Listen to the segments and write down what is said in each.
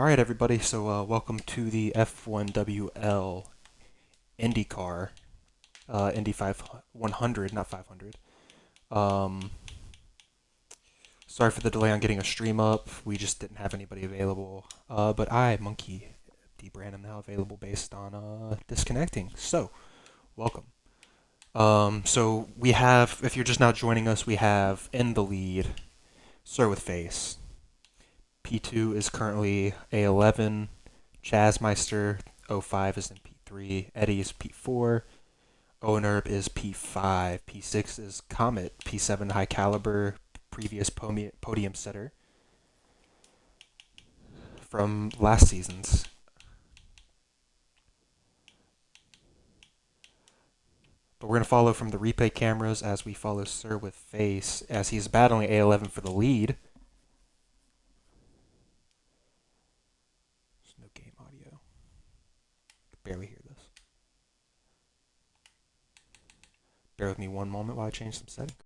All right, everybody. So, welcome to the F1WL Indy car, Indy 100, not 500. Um, Sorry for the delay on getting a stream up. We just didn't have anybody available. But Monkey D. Brand, now available based on disconnecting. So, welcome. So we have, if you're just now joining us, we have in the lead, Sir with Face. P2 is currently A11. Jazzmeister 05 is in P3. Eddie is P4. Onerb is P5. P6 is Comet. P7 High Caliber, previous podium setter from last season's. But we're going to follow from the replay cameras as we follow Sir with Face as he's battling A11 for the lead. There's no game audio. I can barely hear this. Bear with me one moment while I change some settings.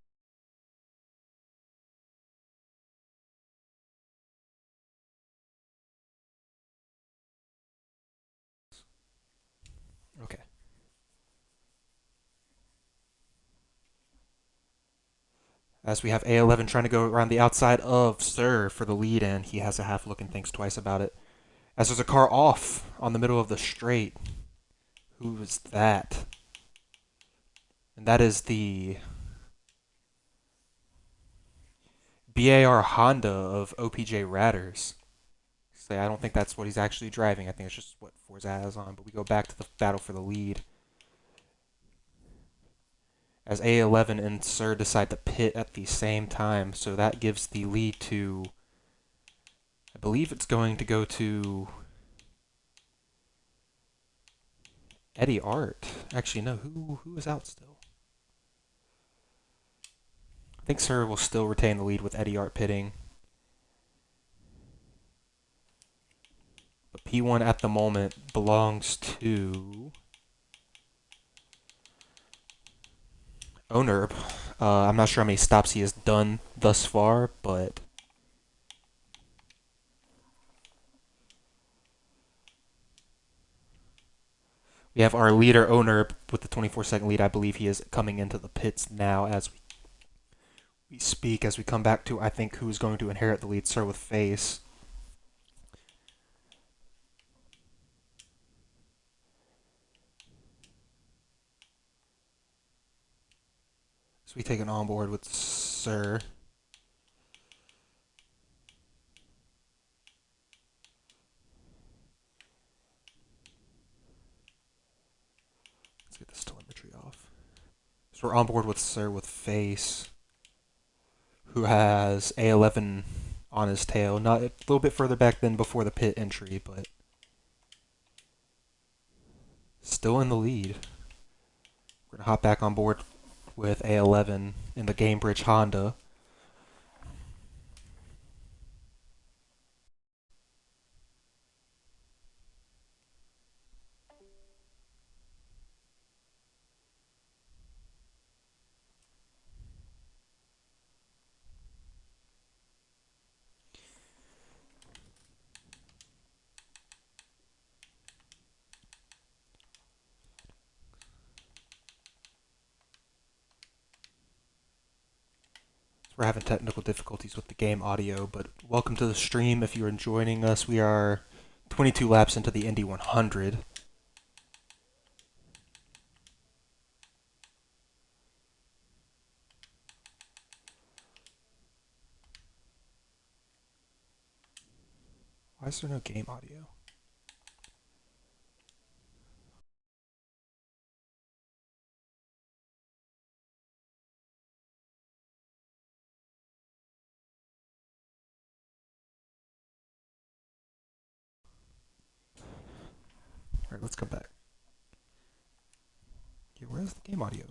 Okay. As we have A11 trying to go around the outside of Sir for the lead, and he has a half look and thinks twice about it. As there's a car off on the middle of the straight. Who is that? And that is the BAR Honda of OPJ Ratters. Say, I don't think that's what he's actually driving. I think it's just what Forza has on. But we go back to the battle for the lead. As A11 and Sir decide to pit at the same time. So that gives the lead to, I believe it's going to go to Eddie Art. Actually, no, who is out still? I think Sir will still retain the lead with Eddie Art pitting. But P1 at the moment belongs to Onerb. I'm not sure how many stops he has done thus far, but we have our leader Onerb with the 24-second lead. I believe he is coming into the pits now as we speak, as we come back to, I think, who's going to inherit the lead, Sir with Face. So we take an onboard with Sir. Let's get this telemetry off. So we're on board with Sir with Face, who has A11 on his tail. Not a little bit further back than before the pit entry, but still in the lead. We're going to hop back on board with A11 in the Gamebridge Honda. We're having technical difficulties with the game audio, but welcome to the stream. If you're joining us, we are 22 laps into the Indy 100. Why is there no game audio? Alright, let's come back. Okay, where's the game audio?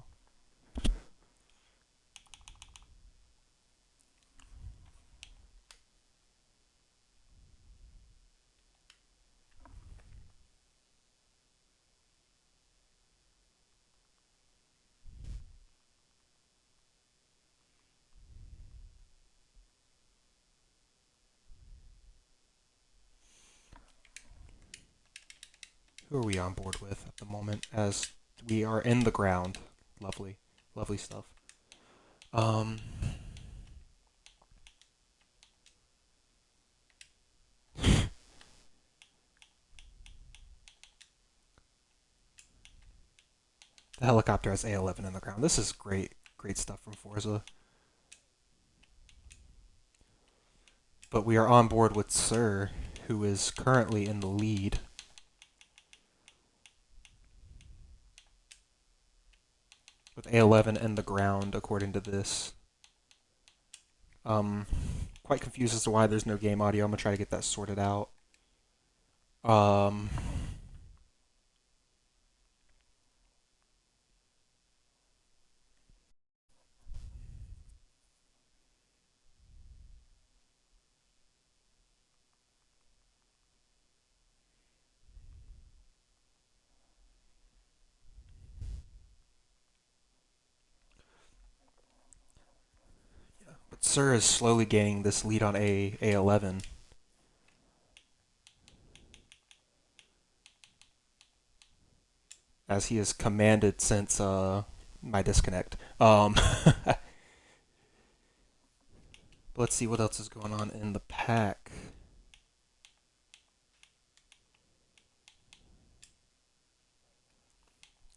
Who are we on board with at the moment? As we are in the ground. Lovely. Lovely stuff. The helicopter has A11 in the ground. This is great, great stuff from Forza. But we are on board with Sir, who is currently in the lead. With A11 in the ground, according to this. Quite confused as to why there's no game audio. I'm going to try to get that sorted out. But Sir is slowly gaining this lead on A11. As he has commanded since my disconnect. Let's see what else is going on in the pack.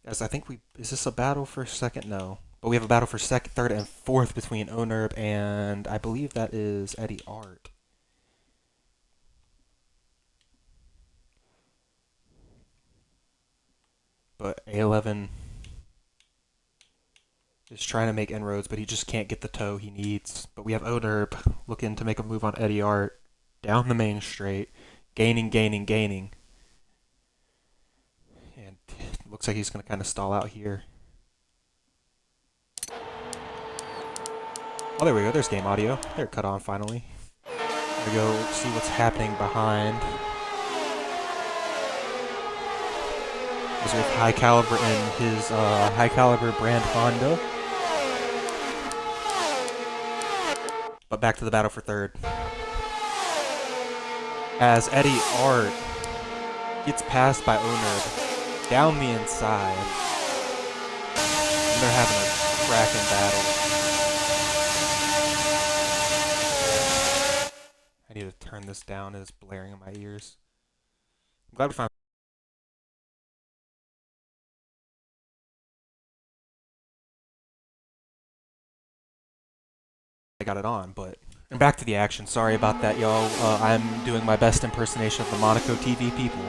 As I think is this a battle for second? No. But we have a battle for second, third, and fourth between Onerb and I believe that is Eddie Art. But A11 is trying to make inroads, but he just can't get the toe he needs. But we have Onerb looking to make a move on Eddie Art down the main straight, gaining. And it looks like he's going to kind of stall out here. Oh, there we go. There's game audio. They're cut on finally. There we go. See what's happening behind. As we have High Caliber in his High Caliber brand Honda. But back to the battle for third. As Eddie Art gets passed by Onerb down the inside. And they're having a cracking battle. I need to turn this down. It is blaring in my ears. I'm glad we finally got it on, but... And back to the action. Sorry about that, y'all. I'm doing my best impersonation of the Monaco TV people.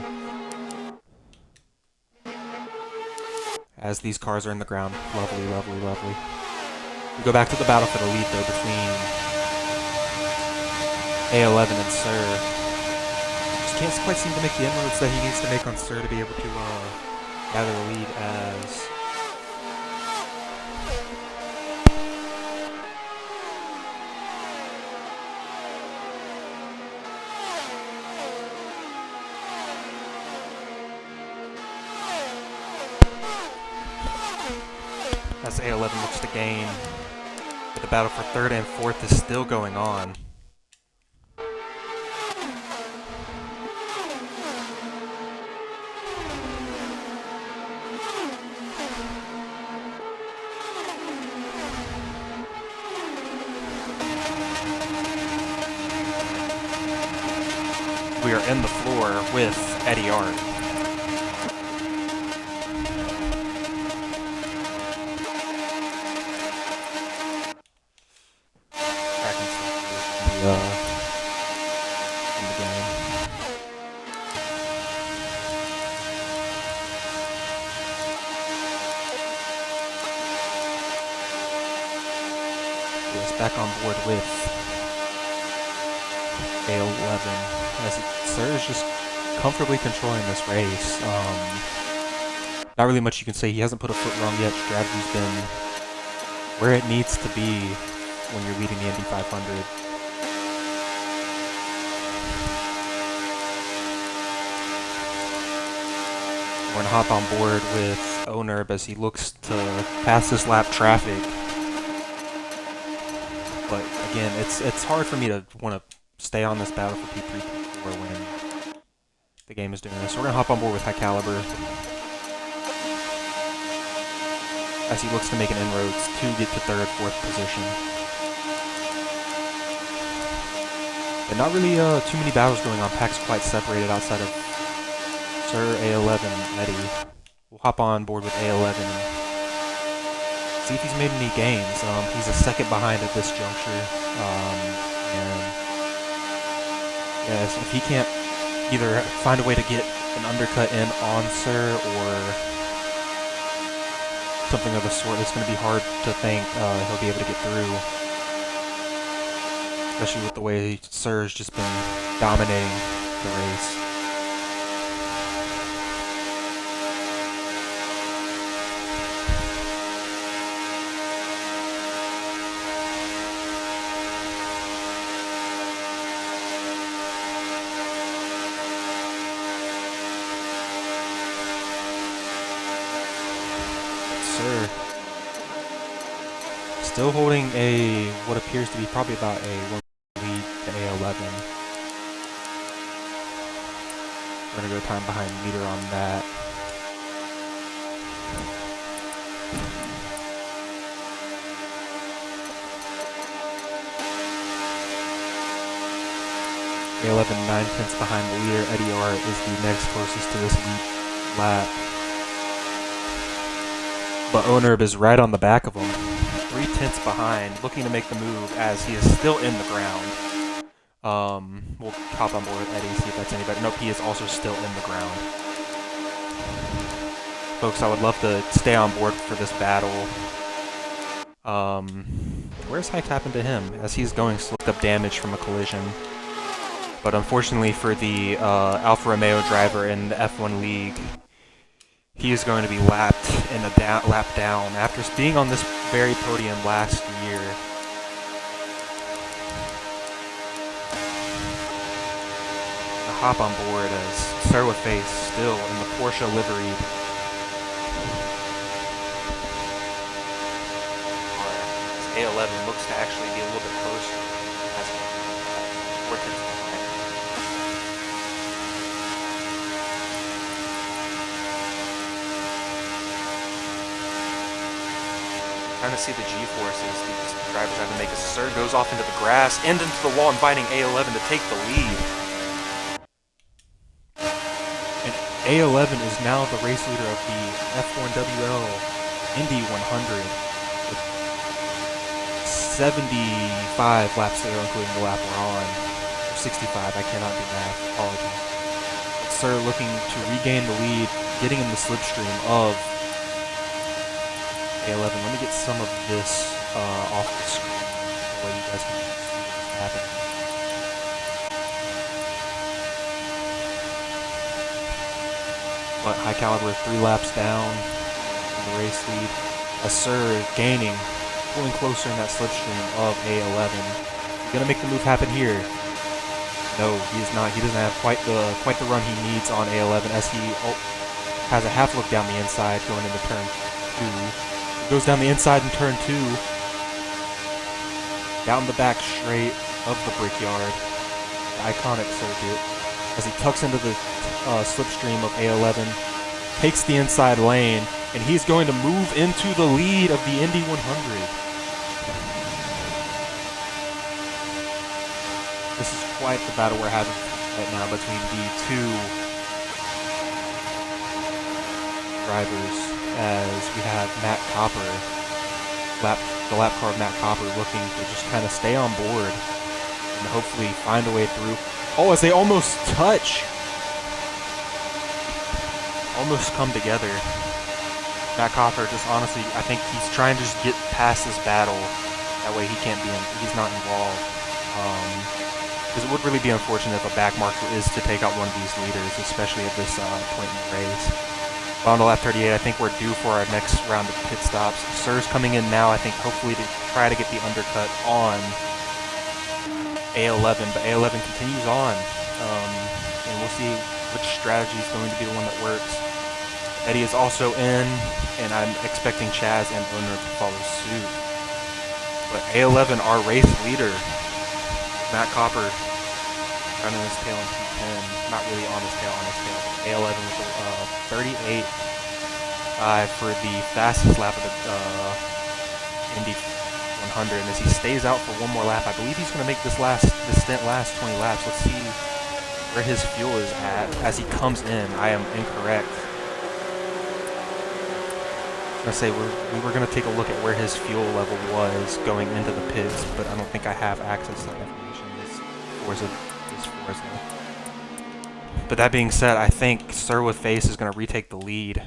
As these cars are in the ground. Lovely. We go back to the battle for the lead, though, between A11 and Sir. Just can't quite seem to make the inroads that he needs to make on Sir to be able to gather the lead as A11 looks to gain. But the battle for third and fourth is still going on. We are in the floor with Eddie Art. In the game. Yes, back on board with A11. As Sir is just comfortably controlling this race. Not really much you can say. He hasn't put a foot wrong yet. Strategy's been where it needs to be when you're leading the Indy 500. We're going to hop on board with Onerb as he looks to pass this lap traffic. But again, it's hard for me to want to stay on this battle for P3, P4 when the game is doing this. So we're gonna hop on board with High Caliber as he looks to make an inroads to get to third, fourth position. But not really too many battles going on. Pack's quite separated outside of Sir A11 and Eddie. We'll hop on board with A11 and see if he's made any gains. He's a second behind at this juncture. And yes, if he can't either find a way to get an undercut in on Sir or something of the sort, it's going to be hard to think he'll be able to get through. Especially with the way Sir's just been dominating the race. Sir still holding what appears to be probably about a 1 lead to A11. We're gonna go time behind meter on that. A11 9/10 behind the leader. Eddie R is the next closest to this lead lap. But Onerb is right on the back of him, 3/10 behind, looking to make the move as he is still in the ground. We'll hop on board with Eddie, see if that's any better. Nope, he is also still in the ground. Folks, I would love to stay on board for this battle. Where's Hike happened to him? As he's going slicked up damage from a collision. But unfortunately for the Alfa Romeo driver in the F1 League, he is going to be lapped in a lap down after being on this very podium last year. The hop on board as Sir with face still in the Porsche livery. A11 looks to actually be a little bit closer as we're trying to see the G-forces these drivers have to make as Sir goes off into the grass and into the wall, inviting A11 to take the lead. And A11 is now the race leader of the F1WL Indy 100 with 75 laps there, including the lap we're on. Or 65, I cannot do math, apologies. But Sir looking to regain the lead, getting in the slipstream of A11. Let me get some of this off the screen so you guys can see what's happening. But High Caliber 3 laps down in the race lead. As Sir gaining, pulling closer in that slipstream of A11. He's gonna make the move happen here. No, he is not. He doesn't have quite the run he needs on A11 as he has a half look down the inside going into turn 2. Goes down the inside in turn 2. Down the back straight of the Brickyard. The iconic circuit. As he tucks into the slipstream of A11. Takes the inside lane. And he's going to move into the lead of the Indy 100. This is quite the battle we're having right now between the two drivers. As we have Matt Copper, the lap car of Matt Copper looking to just kind of stay on board and hopefully find a way through. Oh, as they almost touch. Almost come together. Matt Copper just honestly, I think he's trying to just get past this battle. That way he's not involved. Because it would really be unfortunate if a backmarker is to take out one of these leaders, especially at this point in the race. On to lap 38, I think we're due for our next round of pit stops. Sir's coming in now, I think, hopefully to try to get the undercut on A11, but A11 continues on, and we'll see which strategy is going to be the one that works. Eddie is also in, and I'm expecting Chaz and Owner to follow suit. But A11, our race leader, Matt Copper, running his tail in 210. Not really on his tail, A11 with a 38.5 for the fastest lap of the Indy 100. And as he stays out for one more lap, I believe he's going to make this stint last 20 laps. Let's see where his fuel is at as he comes in. I am incorrect. I was going to say we were going to take a look at where his fuel level was going into the pits, but I don't think I have access to that information. Forza. But that being said, I think Sir with Face is going to retake the lead.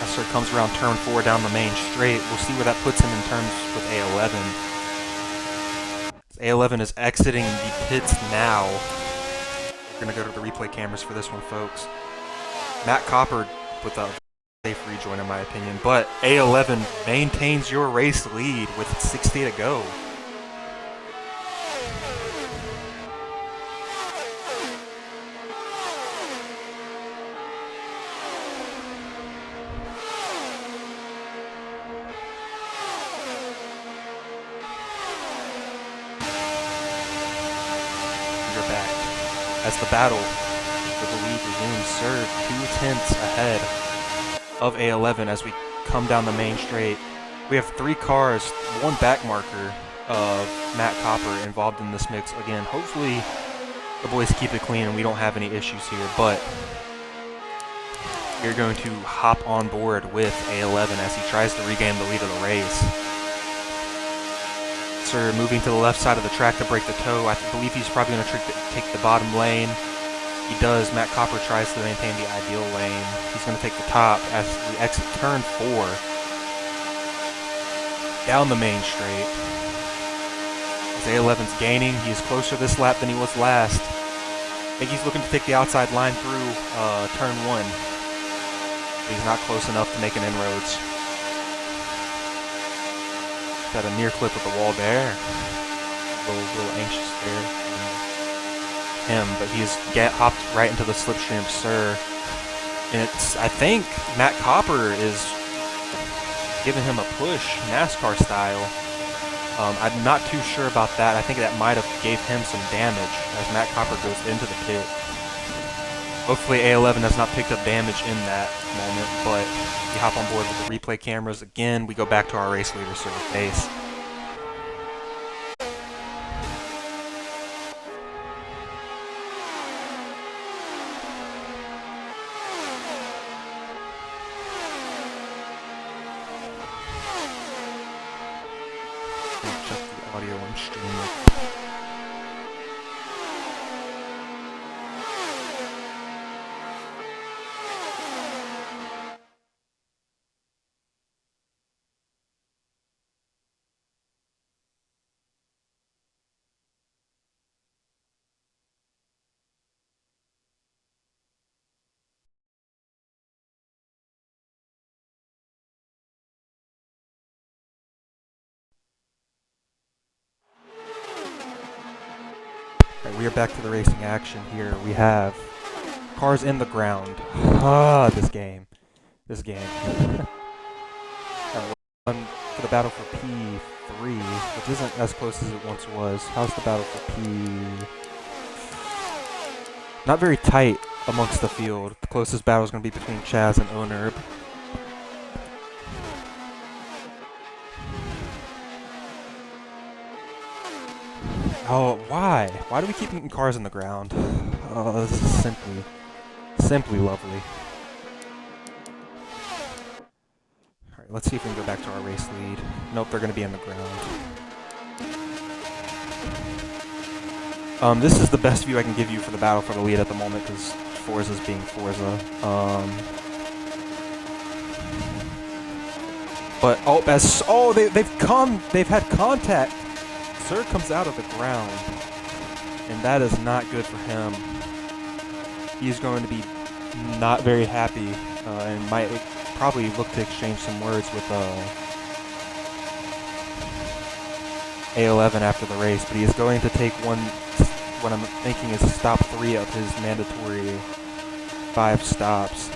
As Sir comes around turn 4 down the main straight, we'll see where that puts him in terms with A11. A11 is exiting the pits now. We're going to go to the replay cameras for this one, folks. Matt Copper with a safe rejoin in my opinion, but A11 maintains your race lead with 60 to go. You're back. As the battle for the lead resumes, Sir 2/10 ahead of A11 as we come down the main straight. We have 3 cars, 1 back marker of Matt Copper involved in this mix. Again, hopefully the boys keep it clean and we don't have any issues here, but we're going to hop on board with A11 as he tries to regain the lead of the race. Sir moving to the left side of the track to break the toe. I believe he's probably going to take the bottom lane. He does. Matt Copper tries to maintain the ideal lane. He's going to take the top as we exit turn 4. Down the main straight. As A11's gaining, he is closer this lap than he was last. I think he's looking to take the outside line through turn 1. But he's not close enough to make an inroads. Got a near clip with the wall there. A little anxious there. Him, but he's hopped right into the slipstream of Sir. And I think Matt Copper is giving him a push, NASCAR style. I'm not too sure about that. I think that might have gave him some damage as Matt Copper goes into the pit. Hopefully A11 has not picked up damage in that moment, but we hop on board with the replay cameras. Again, we go back to our race leader, Sir Face. Check the audio on stream. Right, we are back to the racing action here. We have cars in the ground. This game. One for the battle for P3, which isn't as close as it once was. How's the battle for P? Not very tight amongst the field. The closest battle is going to be between Chaz and Onerb. Oh, why? Why do we keep getting cars in the ground? Oh, this is simply lovely. Alright, let's see if we can go back to our race lead. Nope, they're going to be in the ground. This is the best view I can give you for the battle for the lead at the moment because Forza's being Forza. But, they've had contact. Sir comes out of the ground, and that is not good for him. He's going to be not very happy, and might probably look to exchange some words with A11 after the race, but he is going to take what I'm thinking is stop 3 of his mandatory 5 stops.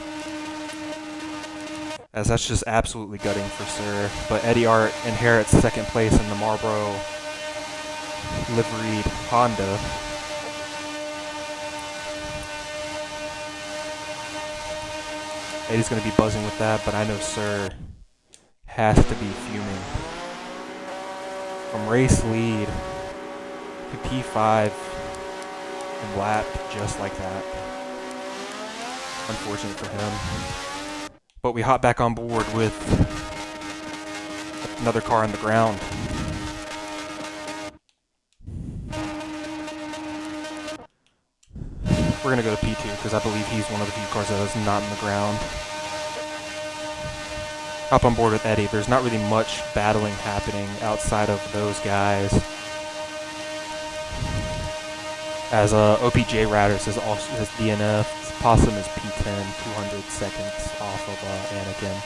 as that's just absolutely gutting for Sir. But Eddie Art inherits second place in the Marlboro liveried Honda. Eddie's going to be buzzing with that, but I know Sir has to be fuming. From race lead to P5 and lapped just like that. Unfortunate for him. But we hop back on board with another car on the ground. We're going to go to P2 because I believe he's one of the few cars that is not in the ground. Hop on board with Eddie. There's not really much battling happening outside of those guys. As OPJ Ratters is also his DNF. Possum is P10, 200 seconds off of Anakin.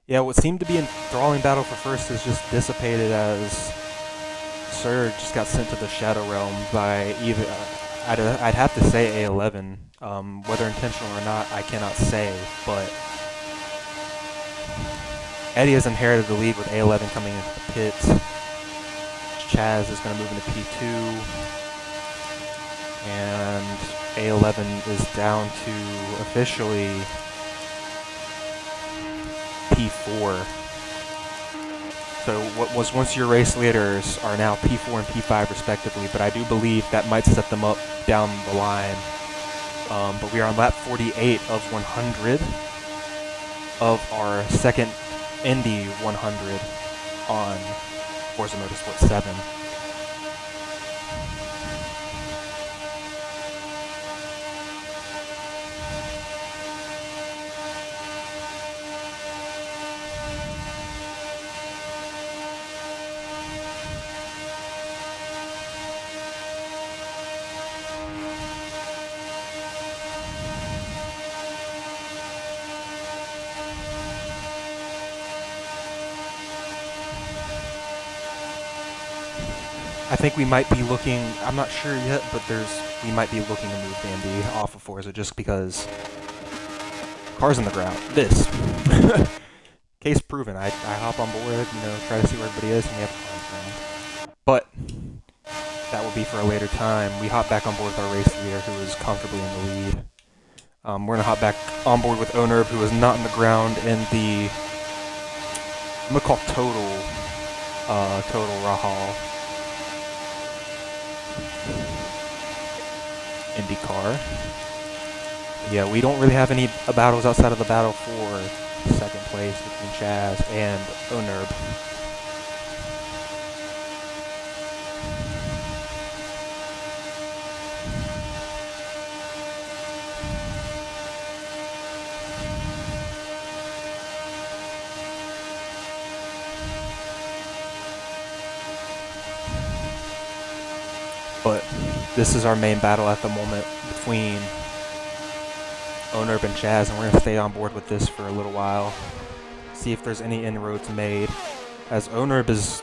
Yeah, what seemed to be an enthralling battle for first is just dissipated as Sir just got sent to the Shadow Realm by either, I'd have to say A11. Whether intentional or not, I cannot say, but Eddie has inherited the lead with A11 coming into the pits. Chaz is going to move into P2, and A11 is down to officially P4. So what was once your race leaders are now P4 and P5 respectively, but I do believe that might set them up down the line. But we are on lap 48 of 100 of our second Indy 100 on Forza Motorsport 7. I think we might be looking, I'm not sure yet, but we might be looking to move Indy off of Forza just because cars in the ground. This. Case proven. I hop on board, try to see where everybody is, and we have cars ground. But that will be for a later time. We hop back on board with our race leader, who is comfortably in the lead. We're going to hop back on board with Onerb, who is not in the ground in the, I'm going to call total Rahal IndyCar. Yeah, we don't really have any battles outside of the battle for second place between Chaz and Onerb. But this is our main battle at the moment between Onerb and Chaz, and we're going to stay on board with this for a little while. See if there's any inroads made. As Onerb is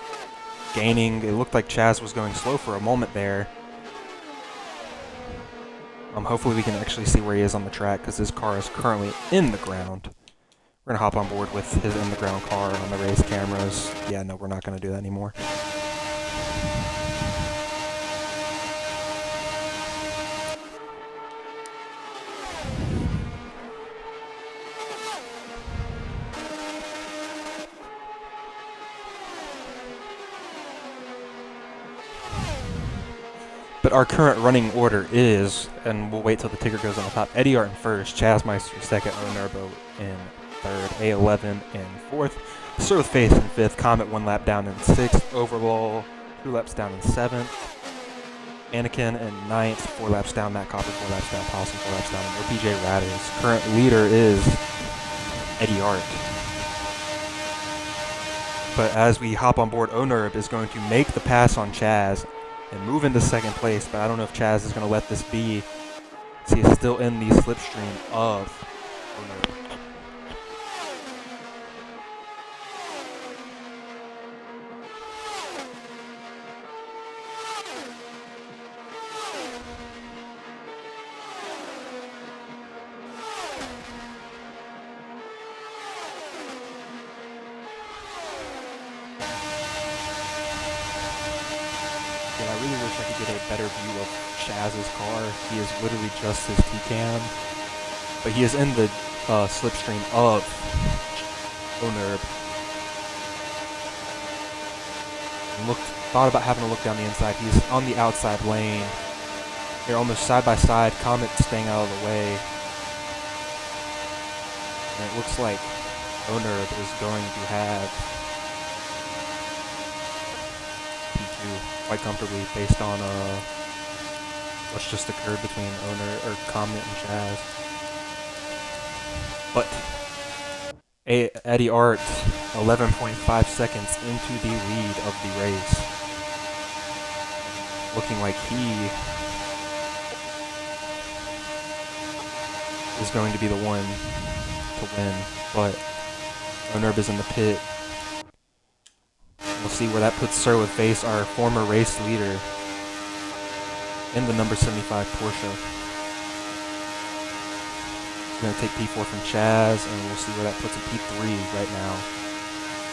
gaining, it looked like Chaz was going slow for a moment there. Hopefully we can actually see where he is on the track, because his car is currently in the ground. We're going to hop on board with his in-the-ground car on the race cameras. Yeah, no, we're not going to do that anymore. But our current running order is, and we'll wait till the ticker goes on the top, Eddie Art in first, Chaz Meister second, Onerbo in third, A11 in fourth, Sir with Faith in fifth, Comet 1 lap down in sixth, Overall 2 laps down in seventh, Anakin in ninth, 4 laps down, Matt Copper 4 laps down, Possum 4 laps down, and OPJ Ratters. Current leader is Eddie Art. But as we hop on board, Onerb is going to make the pass on Chaz and move into second place, but I don't know if Chaz is going to let this be. He is still in the slipstream of Onerb. said, I really wish I could get a better view of Chaz's car. He is literally just his T-cam, but he is in the slipstream of O'Nerb. Thought about having to look down the inside. He's on the outside lane. They're almost side by side. Comet staying out of the way. And it looks like O'Nerb is going to have P2 quite comfortably based on what's just occurred between Comet and Chaz. But Eddie Art 11.5 seconds into the lead of the race. Looking like he is going to be the one to win, but O'Nerb is in the pit. We'll see where that puts Sir with Face, our former race leader, in the number 75 Porsche. He's going to take P4 from Chaz, and we'll see where that puts him. P3 right now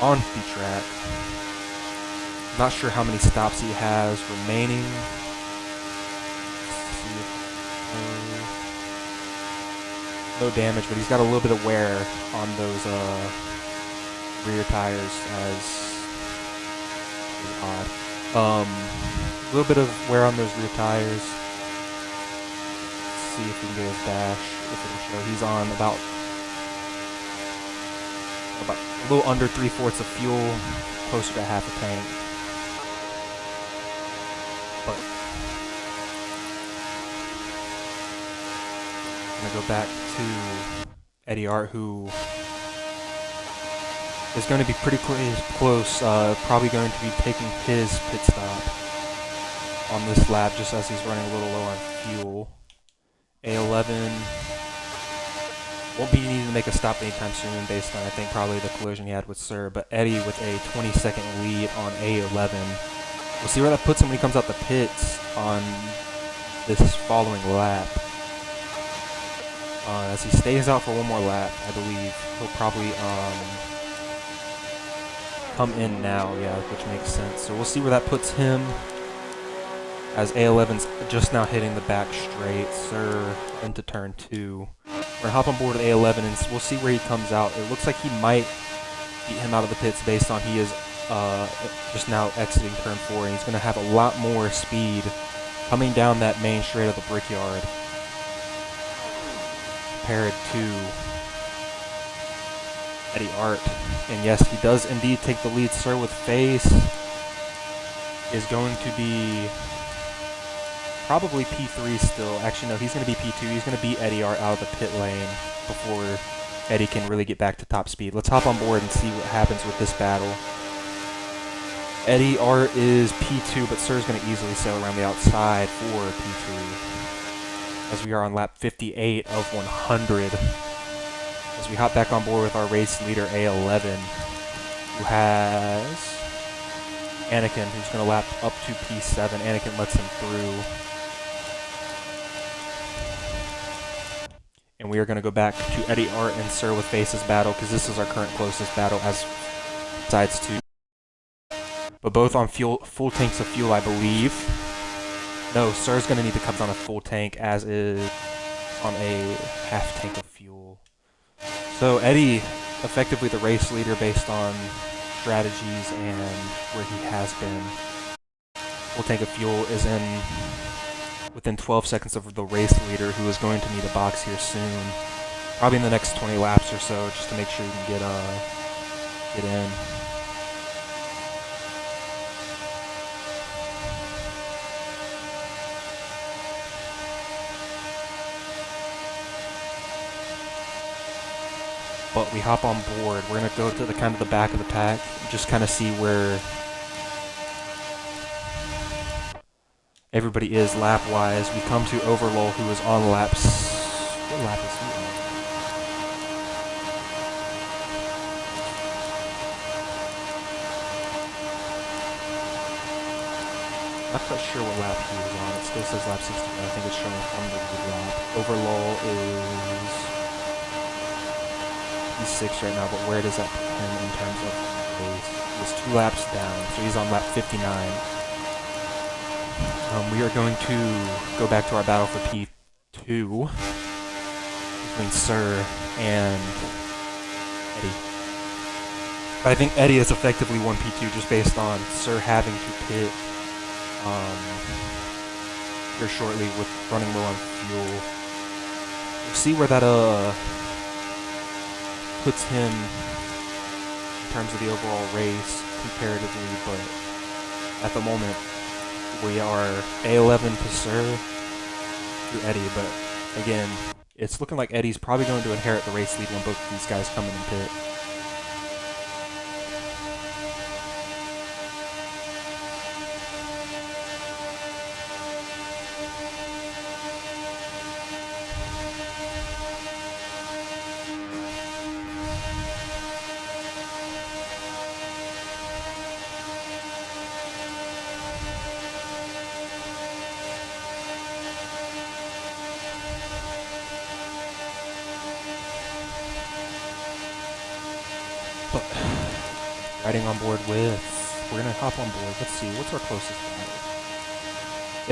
on the track. Not sure how many stops he has remaining. Let's see if, no damage, but he's got a little bit of wear on those rear tires, as is odd. A little bit of wear on those rear tires. Let's see if we can get his dash, if it'll show. He's on about a little under 3/4 of fuel, closer to half a tank. But I'm gonna go back to Eddie Art, who is going to be pretty close, probably going to be taking his pit stop on this lap just as he's running a little low on fuel. A11 won't be needing to make a stop anytime soon based on, I think, probably the collision he had with Sir, but Eddie with a 20-second lead on A11. We'll see where that puts him when he comes out the pits on this following lap. As he stays out for one more lap, I believe he'll probably come in now, yeah, which makes sense. So we'll see where that puts him as A11's just now hitting the back straight. Sir into turn 2. We're gonna hop on board with A11 and we'll see where he comes out. It looks like he might beat him out of the pits based on he is just now exiting turn 4, and he's gonna have a lot more speed coming down that main straight of the Brickyard compared to Eddie Art. And yes, he does indeed take the lead. Sir with Face is going to be probably P3 still. Actually, no, he's going to be P2. He's going to beat Eddie Art out of the pit lane before Eddie can really get back to top speed. Let's hop on board and see what happens with this battle. Eddie Art is P2, but Sir's going to easily sail around the outside for P2. As we are on lap 58 of 100. As we hop back on board with our race leader A11, who has Anakin, who's going to lap up to P7. Anakin lets him through. And we are going to go back to Eddie Art and Sir with Face's battle, because this is our current closest battle as besides two. But both on full tanks of fuel, I believe. No, Sir's going to need to come on a full tank, as is on a half tank of fuel. So Eddie, effectively the race leader based on strategies and where he has been. Full tank of fuel is in within 12 seconds of the race leader, who is going to need a box here soon. Probably in the next 20 laps or so, just to make sure you can get in. But we hop on board. We're going to go to the kind of the back of the pack, just kind of see where everybody is lap-wise. We come to Overlull, who is on laps. What lap is he on? I'm not quite sure what lap he was on. It still says lap 60, but I think it's showing from the good lap. Overlull is P6 right now, but where does that put him in terms of race? He was 2 laps down, so he's on lap 59. We are going to go back to our battle for P2 between Sir and Eddie. But I think Eddie has effectively won P2 just based on Sir having to pit here shortly with running low on fuel. We'll see where that puts him in terms of the overall race comparatively, but at the moment we are A11 to Sir to Eddie, but again, it's looking like Eddie's probably going to inherit the race lead when both of these guys come in and pit. But riding on board with, we're gonna hop on board. Let's see, what's our closest battle?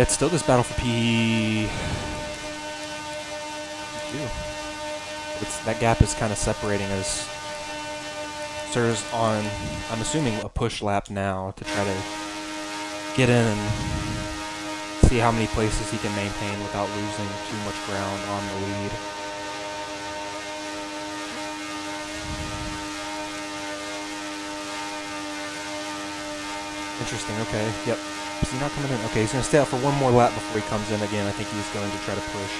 It's still this battle for P2. That gap is kind of separating as Sir's on, I'm assuming, a push lap now to try to get in and see how many places he can maintain without losing too much ground on the lead. Interesting, okay, yep. Is he not coming in? Okay, he's going to stay out for one more lap before he comes in again. I think he's going to try to push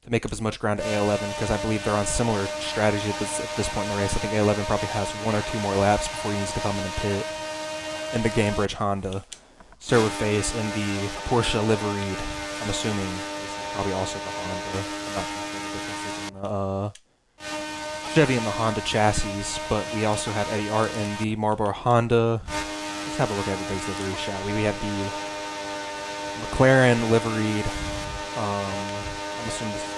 to make up as much ground to A11, because I believe they're on similar strategy at this point in the race. I think A11 probably has one or two more laps before he needs to come in and pit in the Gamebridge Honda. Sir would face in the Porsche liveried, I'm assuming this is probably also the Honda. I'm not sure the differences in the Chevy and the Honda chassis, but we also have Eddie Art in the Marlboro Honda. Let's have a look at everybody's livery, shall we? We have the McLaren liveried, I'm assuming this is,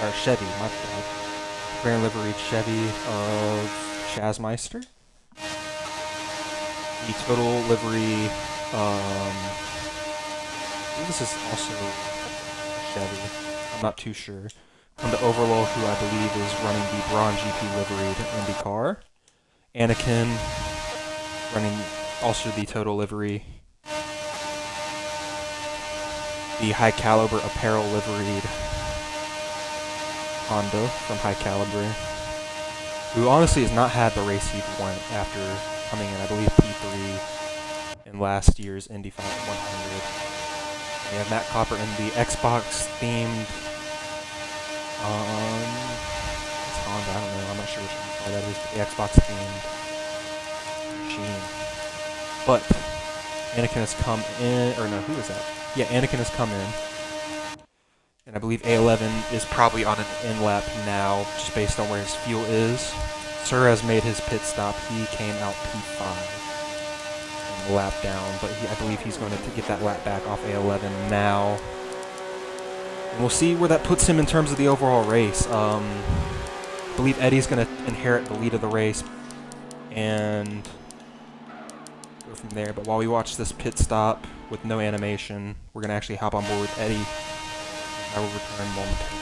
or Chevy, my bad. McLaren liveried Chevy of Chasmeister. The total livery, I think this is also Chevy. I'm not too sure. Honda Overload, who I believe is running the Braun GP liveried Indy car. Anakin running also the total livery. The High Caliber apparel liveried Honda from High Caliber, who honestly has not had the race he won after coming in, I believe, P3 in last year's Indy 100. We have Matt Copper in the Xbox themed, it's Honda, I don't know, I'm not sure which car that is, but the Xbox themed machine. But Anakin has come in, or no, who is that? Yeah, Anakin has come in. And I believe A11 is probably on an in-lap now, just based on where his fuel is. Sir has made his pit stop. He came out P5 and lap down, but I believe he's going to get that lap back off A11 now. And we'll see where that puts him in terms of the overall race. I believe Eddie's going to inherit the lead of the race and go from there. But while we watch this pit stop with no animation, we're going to actually hop on board with Eddie. I will return momentarily.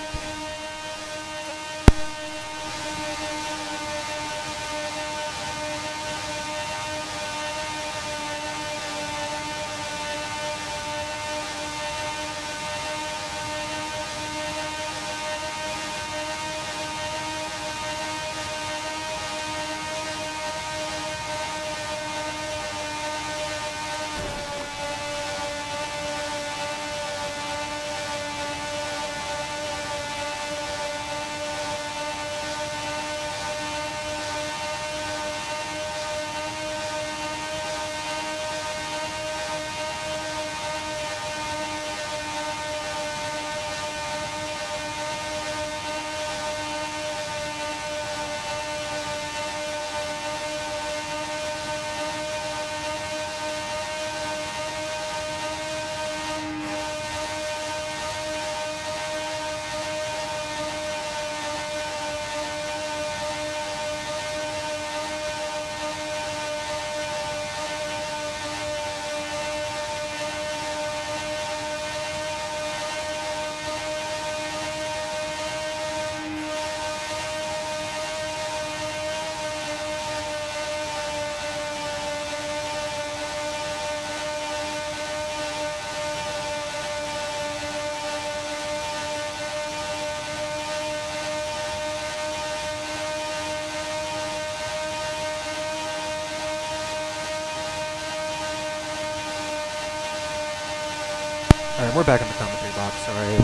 Alright, we're back in the commentary box. Sorry,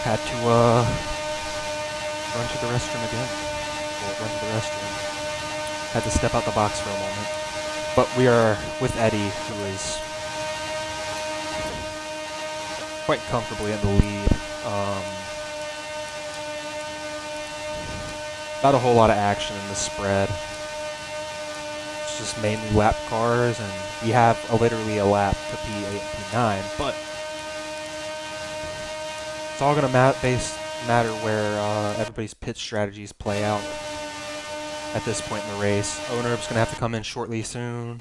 had to run to the restroom again. Well, run to the restroom. Had to step out the box for a moment. But we are with Eddie, who is quite comfortably in the lead. Not a whole lot of action in the spread. It's just mainly lap cars, and we have literally a lap to P8 and P9, but it's all going to matter where everybody's pit strategies play out at this point in the race. Onerb's going to have to come in shortly soon,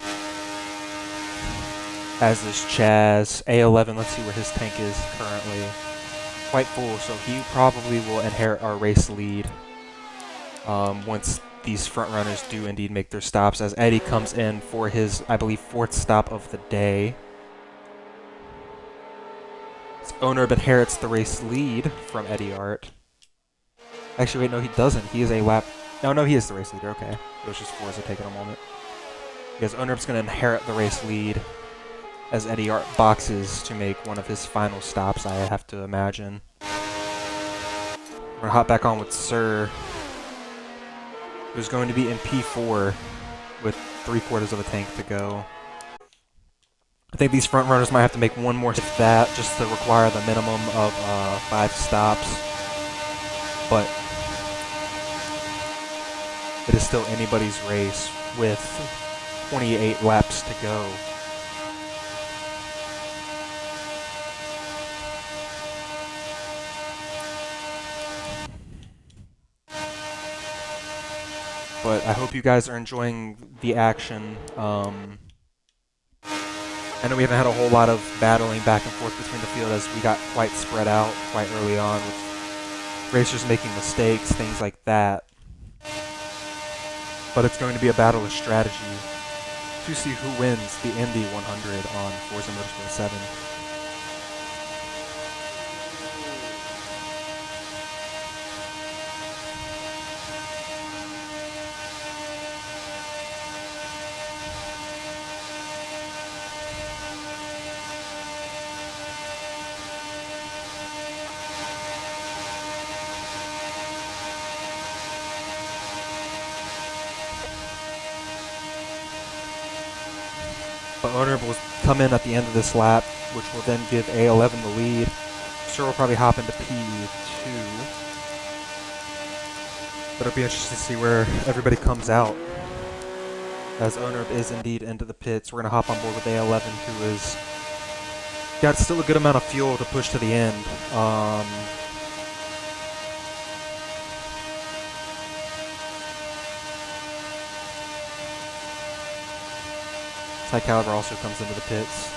as is Chaz. A11, let's see where his tank is currently. Quite full, so he probably will inherit our race lead once these front runners do indeed make their stops, as Eddie comes in for his, I believe, 4th stop of the day. Onerb inherits the race lead from Eddie Art. Actually, wait, no, he doesn't. He is a lap... No, he is the race leader. Okay. It was just Forza taking a moment. Because Onerb's going to inherit the race lead as Eddie Art boxes to make one of his final stops, I have to imagine. We're going to hop back on with Sir, who's going to be in P4 with 3/4 of a tank to go. I think these front runners might have to make one more, if that, just to require the minimum of 5 stops. But it is still anybody's race with 28 laps to go. But I hope you guys are enjoying the action. I know we haven't had a whole lot of battling back and forth between the field, as we got quite spread out quite early on with racers making mistakes, things like that. But it's going to be a battle of strategy to see who wins the Indy 100 on Forza Motorsport 7. But Onerb will come in at the end of this lap, which will then give A11 the lead. Sure, will probably hop into P2. But it'll be interesting to see where everybody comes out, as Onerb is indeed into the pits. We're going to hop on board with A11, who has got still a good amount of fuel to push to the end. Ty Caliber also comes into the pits.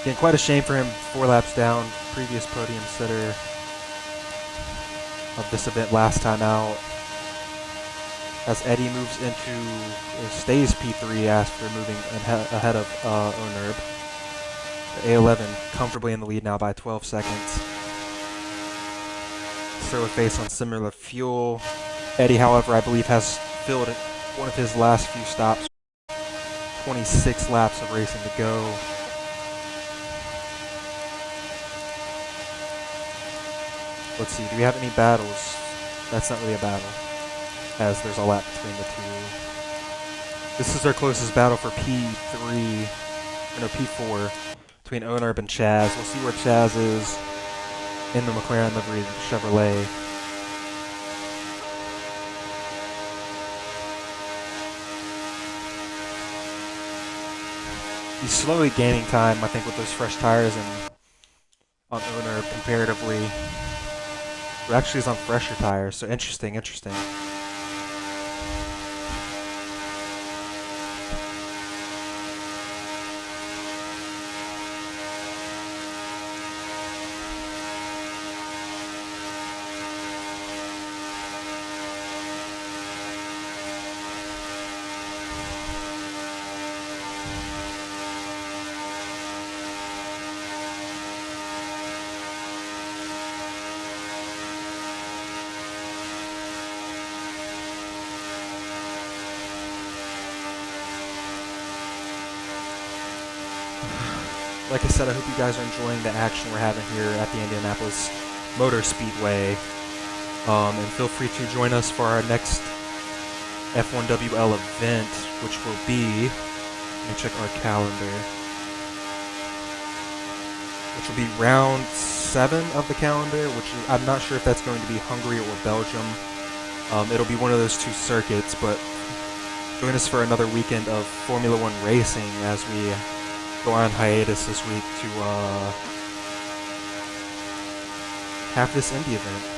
Again, quite a shame for him, 4 laps down, previous podium sitter of this event last time out. As Eddie moves into, stays P3 after moving ahead of Onerb. A11 comfortably in the lead now by 12 seconds. Still a face on similar fuel. Eddie, however, I believe has filled one of his last few stops. 26 laps of racing to go. Let's see, do we have any battles? That's not really a battle, as there's a lap between the two. This is our closest battle for P4, between Onerb and Chaz. We'll see where Chaz is in the McLaren livery Chevrolet. He's slowly gaining time, I think, with those fresh tires and on Onerb comparatively. Who actually is on fresher tires, so interesting. like I said, I hope you guys are enjoying the action we're having here at the Indianapolis Motor Speedway. And feel free to join us for our next F1WL event, which will be, let me check our calendar, which will be round 7 of the calendar, which is, I'm not sure if that's going to be Hungary or Belgium. It'll be one of those 2 circuits, but join us for another weekend of Formula One racing as we go on hiatus this week to have this Indy event.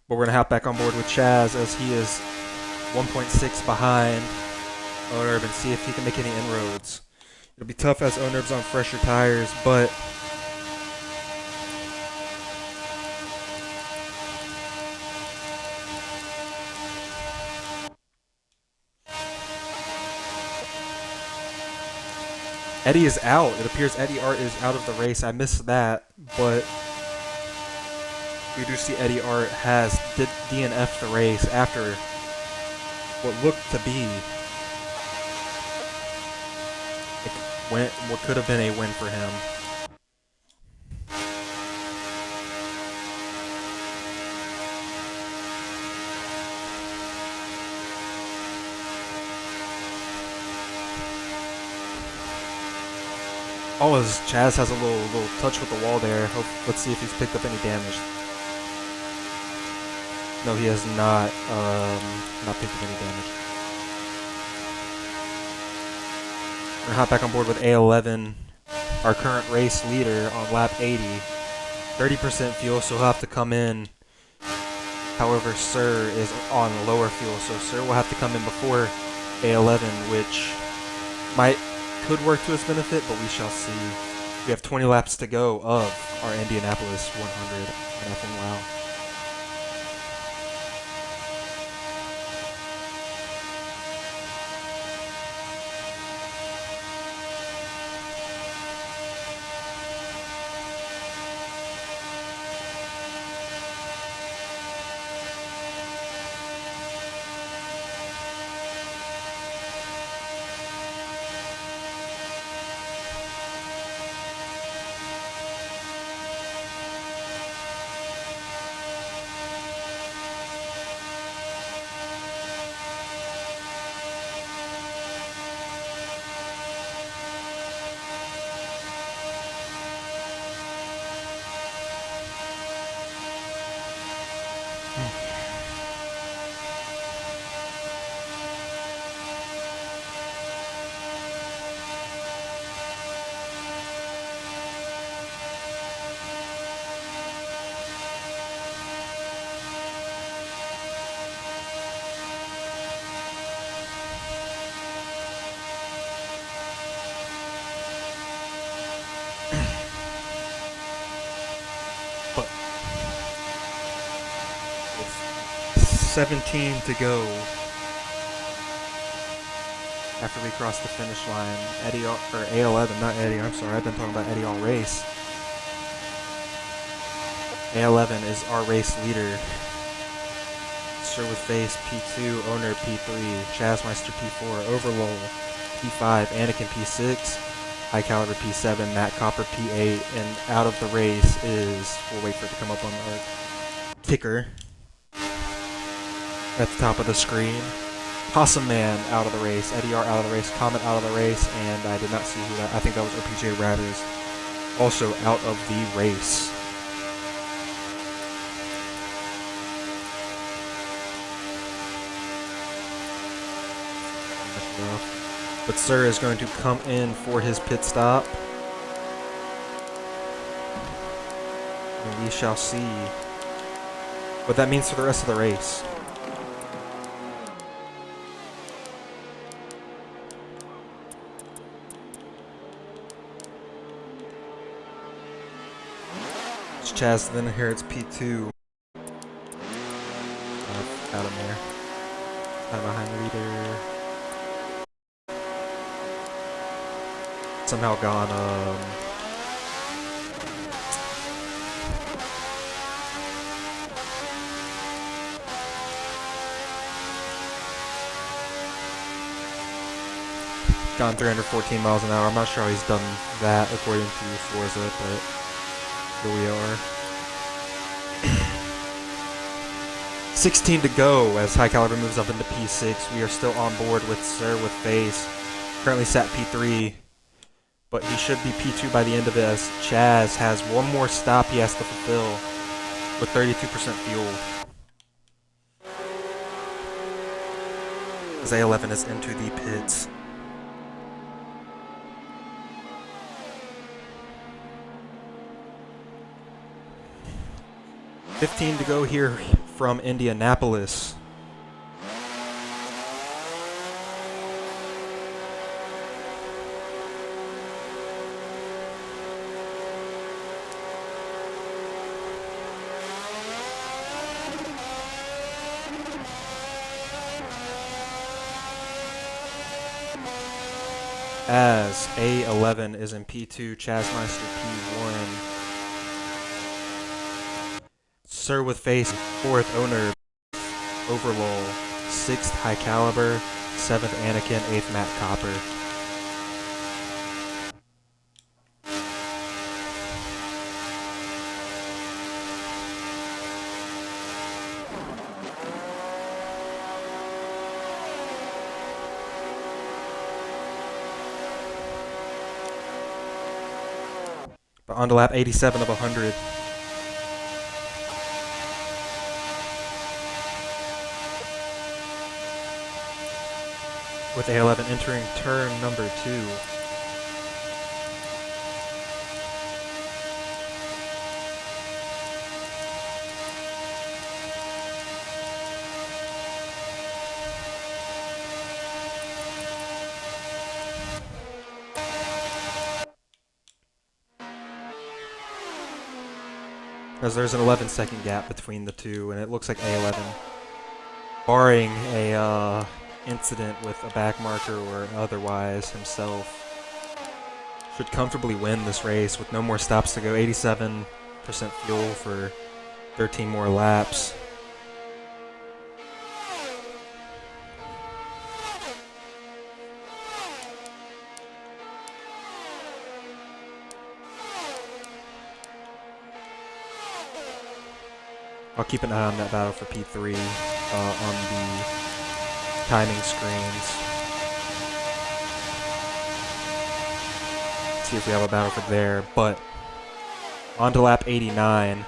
But we're going to hop back on board with Chaz as he is 1.6 behind Onerb and see if he can make any inroads. It'll be tough as Onerb's on fresher tires, but Eddie is out. It appears Eddie Art is out of the race. I missed that, but we do see Eddie Art has DNF'd the race after what looked to be what could have been a win for him. Oh, as Chaz has a little touch with the wall there. Let's see if he's picked up any damage. No, he has not picked up any damage. We're gonna hop back on board with A11, our current race leader on lap 80. 30% fuel, so he'll have to come in. However, Sir is on lower fuel, so Sir will have to come in before A11, which could work to his benefit, but we shall see. We have 20 laps to go of our Indianapolis 100 on F1WL. But with 17 to go after we cross the finish line, Eddie, or A11, not Eddie, I'm sorry, I've been talking about Eddie all race. A11 is our race leader. Sir with Face P2, Owner P3, Chazmeister P4, Overloll P5, Anakin P6, High Caliber P7, Matt Copper P8, and out of the race is, we'll wait for it to come up on our ticker at the top of the screen. Possum Man out of the race, Eddie R out of the race, Comet out of the race, and I did not see who that, I think that was OPJ Ratters, also out of the race. But Sir is going to come in for his pit stop. And we shall see what that means for the rest of the race. Chaz then inherits P2. Got him there. Time behind the leader. Somehow gone, gone 314 miles an hour. I'm not sure how he's done that according to Forza, but here we are. 16 to go as High Caliber moves up into P6. We are still on board with Sir with Face. Currently sat P3, but he should be P2 by the end of it as Chaz has one more stop he has to fulfill with 32% fuel. As A11 is into the pits. $15 to go here from Indianapolis. As A11 is in P2, Chazmeister P1. Sir with Face, 4th owner, Overlol, 6th High Caliber, 7th Anakin, 8th Matt Copper. But on to lap 87 of 100. With A11 entering turn number 2. As there's an 11-second gap between the two, and it looks like A11, barring a incident with a back marker or otherwise himself, should comfortably win this race with no more stops to go. 87% fuel for 13 more laps. I'll keep an eye on that battle for P3 on the timing screens. See if we have a battle for there, but on to lap 89.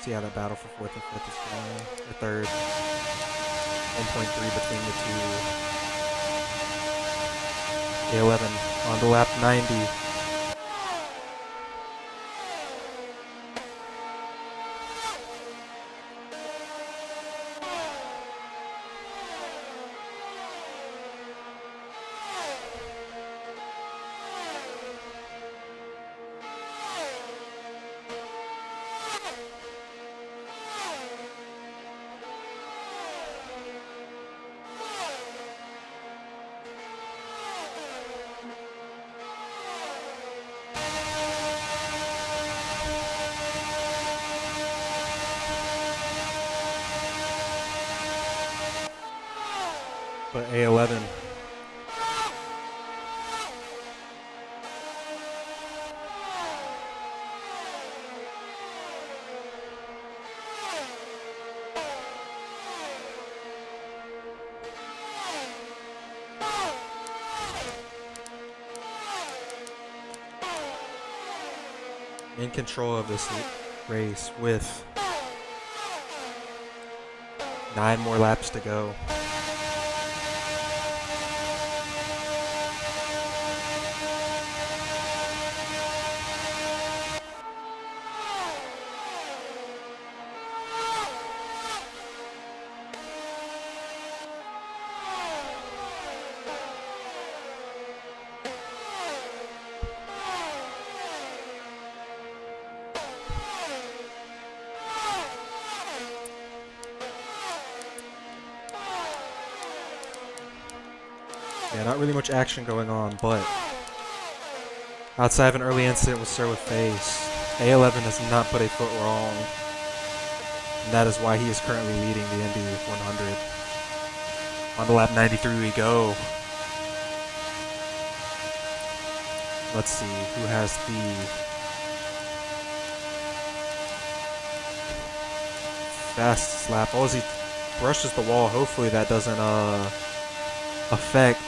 See how that battle for 4th and 5th is going, or 3rd. 1.3 between the two. A11 on to lap 90. But A11 in control of this race with 9 more laps to go. Yeah, not really much action going on, but outside of an early incident with Sir with Face, A11 has not put a foot wrong, and that is why he is currently leading the Indy 100. On to lap 93 we go. Let's see who has the fastest lap. Oh, as he brushes the wall, hopefully that doesn't affect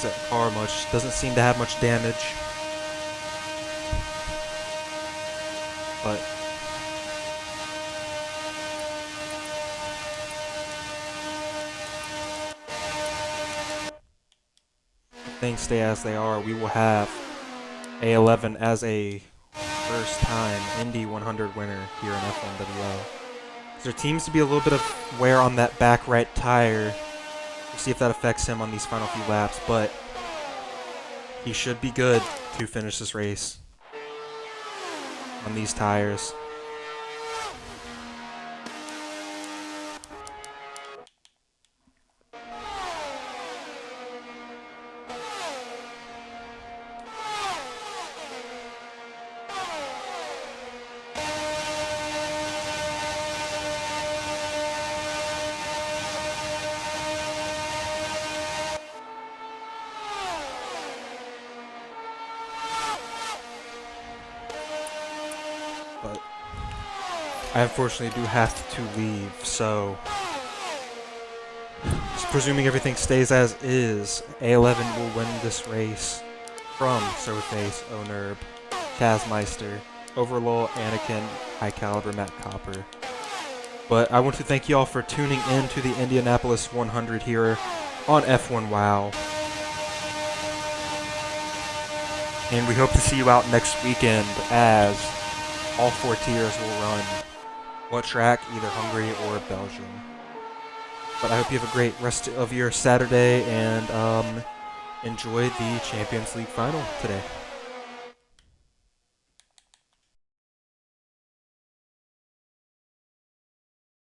the car much. Doesn't seem to have much damage. But if things stay as they are, we will have A11 as a first time Indy 100 winner here in F1WL. There seems to be a little bit of wear on that back right tire. We'll see if that affects him on these final few laps, but he should be good to finish this race on these tires. But I unfortunately do have to leave, so just presuming everything stays as is, A11 will win this race from Surface, Onerb, Kazmeister, Overlaw, Anakin, High Caliber, Matt Copper. But I want to thank you all for tuning in to the Indianapolis 100 here on F1WL. And we hope to see you out next weekend as all 4 tiers will run. What track? Either Hungary or Belgium. But I hope you have a great rest of your Saturday and enjoy the Champions League final today.